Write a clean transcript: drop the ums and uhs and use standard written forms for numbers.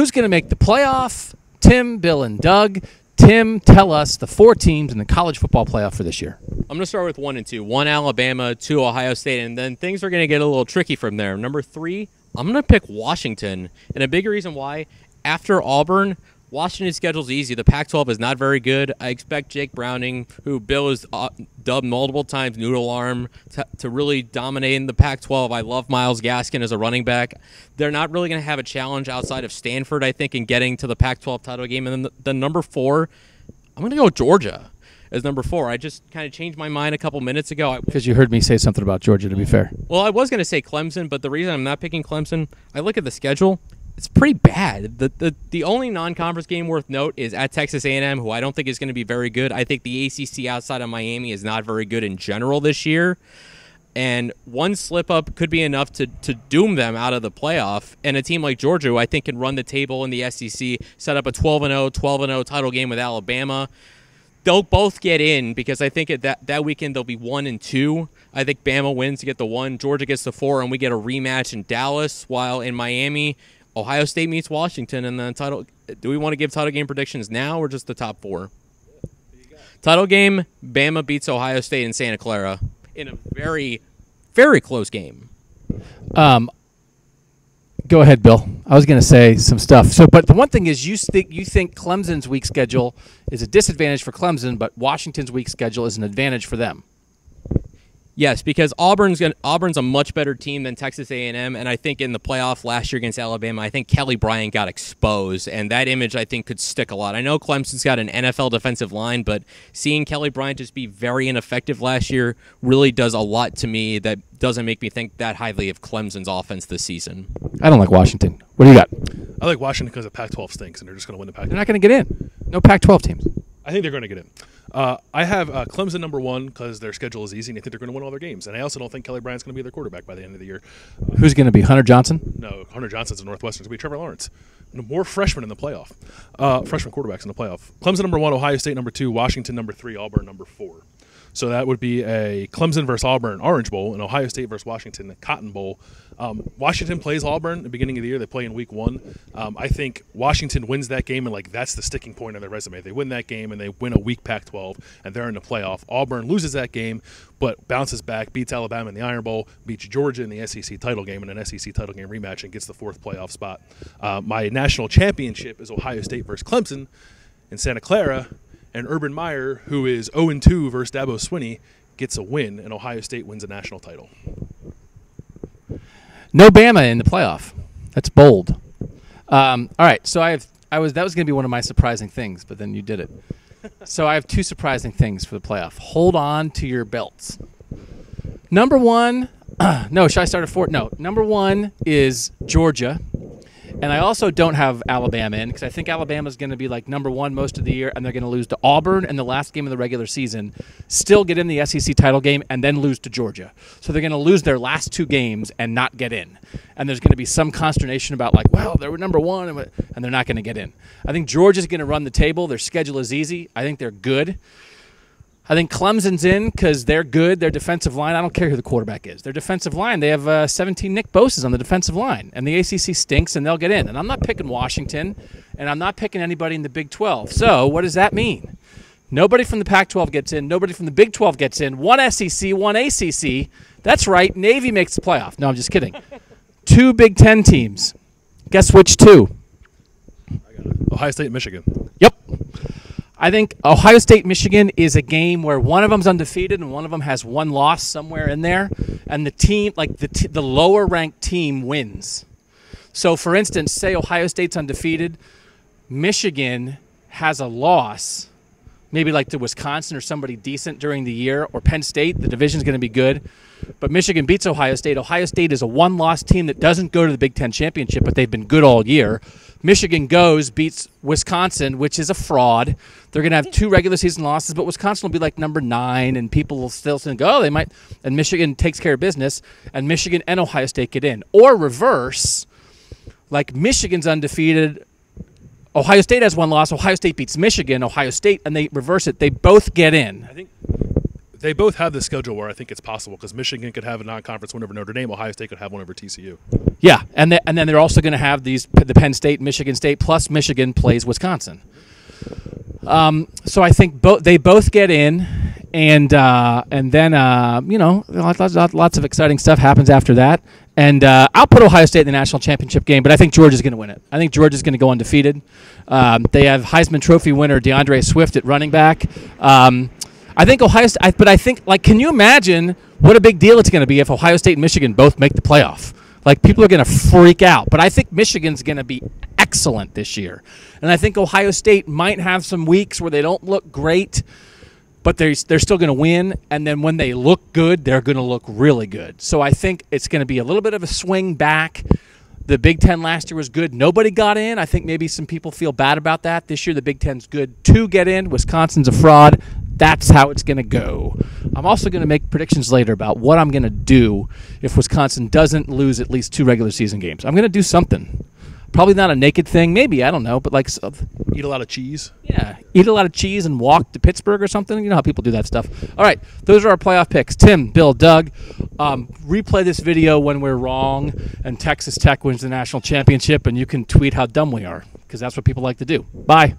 Who's going to make the playoff? Tim, Bill, and Doug. Tim, tell us the 4 teams in the college football playoff for this year. I'm going to start with 1 and 2. 1 Alabama, 2 Ohio State, and then things are going to get a little tricky from there. Number 3, I'm going to pick Washington. And a big reason why, after Auburn, Washington's schedule is easy. The Pac-12 is not very good. I expect Jake Browning, who Bill has dubbed multiple times noodle arm, to really dominate in the Pac-12. I love Myles Gaskin as a running back. They're not really going to have a challenge outside of Stanford, I think, in getting to the Pac-12 title game. And then the number 4, I'm going to go with Georgia as number 4. I just kind of changed my mind a couple minutes ago. Because you heard me say something about Georgia, to be fair. Well, I was going to say Clemson, but the reason I'm not picking Clemson, I look at the schedule. It's pretty bad. The only non-conference game worth note is at Texas A&M, who I don't think is going to be very good. I think the ACC outside of Miami is not very good in general this year. And one slip-up could be enough to doom them out of the playoff. And a team like Georgia, who I think can run the table in the SEC, set up a 12-0 title game with Alabama. They'll both get in because I think at that weekend they'll be 1 and 2. I think Bama wins to get the 1, Georgia gets the 4, and we get a rematch in Dallas, while in Miami – Ohio State meets Washington, and then title. Do we want to give title game predictions now or just the top 4? Title game, Bama beats Ohio State in Santa Clara in a very, very close game. Go ahead, Bill. I was going to say some stuff. But the one thing is, you think Clemson's week schedule is a disadvantage for Clemson, but Washington's week schedule is an advantage for them. Yes, because Auburn's a much better team than Texas A&M, and I think in the playoff last year against Alabama, I think Kelly Bryant got exposed, and that image I think could stick a lot. I know Clemson's got an NFL defensive line, but seeing Kelly Bryant just be very ineffective last year really does a lot to me that doesn't make me think that highly of Clemson's offense this season. I don't like Washington. What do you got? I like Washington because the Pac-12 stinks, and they're just going to win the Pac-12. They're not going to get in. No Pac-12 teams. I think they're going to get in. I have Clemson number 1 because their schedule is easy, and I think they're going to win all their games. And I also don't think Kelly Bryant's going to be their quarterback by the end of the year. Who's going to be Hunter Johnson? No, Hunter Johnson's in Northwestern. It's going to be Trevor Lawrence. More freshmen in the playoff. Freshman quarterbacks in the playoff. Clemson number 1, Ohio State number 2, Washington number 3, Auburn number 4. So that would be a Clemson versus Auburn Orange Bowl, and Ohio State versus Washington the Cotton Bowl. Washington plays Auburn at the beginning of the year. They play in week 1. I think Washington wins that game, and that's the sticking point on their resume. They win that game, and they win a weak Pac-12, and they're in the playoff. Auburn loses that game, but bounces back, beats Alabama in the Iron Bowl, beats Georgia in the SEC title game, in an SEC title game rematch, and gets the 4th playoff spot. My national championship is Ohio State versus Clemson in Santa Clara. And Urban Meyer, who is 0-2 versus Dabo Swinney, gets a win, and Ohio State wins a national title. No Bama in the playoff. That's bold. All right, so that was going to be one of my surprising things, but then you did it. So I have 2 surprising things for the playoff. Hold on to your belts. Number 1, no, should I start at 4? No, number 1 is Georgia. And I also don't have Alabama in because I think Alabama's going to be like number 1 most of the year, and they're going to lose to Auburn in the last game of the regular season, still get in the SEC title game, and then lose to Georgia. So they're going to lose their last 2 games and not get in. And there's going to be some consternation about well, they were number 1, and they're not going to get in. I think Georgia's going to run the table. Their schedule is easy. I think they're good. I think Clemson's in because they're good. Their defensive line, I don't care who the quarterback is. Their defensive line, they have 17 Nick Boses on the defensive line. And the ACC stinks, and they'll get in. And I'm not picking Washington, and I'm not picking anybody in the Big 12. So what does that mean? Nobody from the Pac-12 gets in. Nobody from the Big 12 gets in. 1 SEC, 1 ACC. That's right. Navy makes the playoff. No, I'm just kidding. 2 Big 10 teams. Guess which 2? I got it. Ohio State and Michigan. Yep. I think Ohio State-Michigan is a game where one of them's undefeated and one of them has 1 loss somewhere in there, and the team, the lower-ranked team, wins. So, for instance, say Ohio State's undefeated, Michigan has a loss, maybe like to Wisconsin or somebody decent during the year, or Penn State, the division's going to be good, but Michigan beats Ohio State. Ohio State is a 1-loss team that doesn't go to the Big Ten championship, but they've been good all year. Michigan beats Wisconsin, which is a fraud. They're going to have 2 regular season losses, but Wisconsin will be like number 9, and people will still think, oh, they might. And Michigan takes care of business, and Michigan and Ohio State get in. Or reverse, like Michigan's undefeated, Ohio State has 1 loss, Ohio State beats Michigan, Ohio State, and they reverse it. They both get in. I think They both have the schedule where I think it's possible because Michigan could have a non-conference win over Notre Dame. Ohio State could have one over TCU. Yeah, and then they're also going to have the Penn State, Michigan State, plus Michigan plays Wisconsin. So I think they both get in, and then lots of exciting stuff happens after that. And I'll put Ohio State in the national championship game, but I think Georgia's going to win it. I think Georgia's going to go undefeated. They have Heisman Trophy winner DeAndre Swift at running back. I think Ohio State, but I think, like, can you imagine what a big deal it's going to be if Ohio State and Michigan both make the playoff? Like, people are going to freak out. But I think Michigan's going to be excellent this year. And I think Ohio State might have some weeks where they don't look great, but they're still going to win. And then when they look good, they're going to look really good. So I think it's going to be a little bit of a swing back. The Big Ten last year was good. Nobody got in. I think maybe some people feel bad about that. This year the Big Ten's good to get in. Wisconsin's a fraud. That's how it's going to go. I'm also going to make predictions later about what I'm going to do if Wisconsin doesn't lose at least 2 regular season games. I'm going to do something. Probably not a naked thing. Maybe. I don't know. But, like, eat a lot of cheese. Yeah. Eat a lot of cheese and walk to Pittsburgh or something. You know how people do that stuff. All right. Those are our playoff picks. Tim, Bill, Doug. Replay this video when we're wrong and Texas Tech wins the national championship, and you can tweet how dumb we are because that's what people like to do. Bye.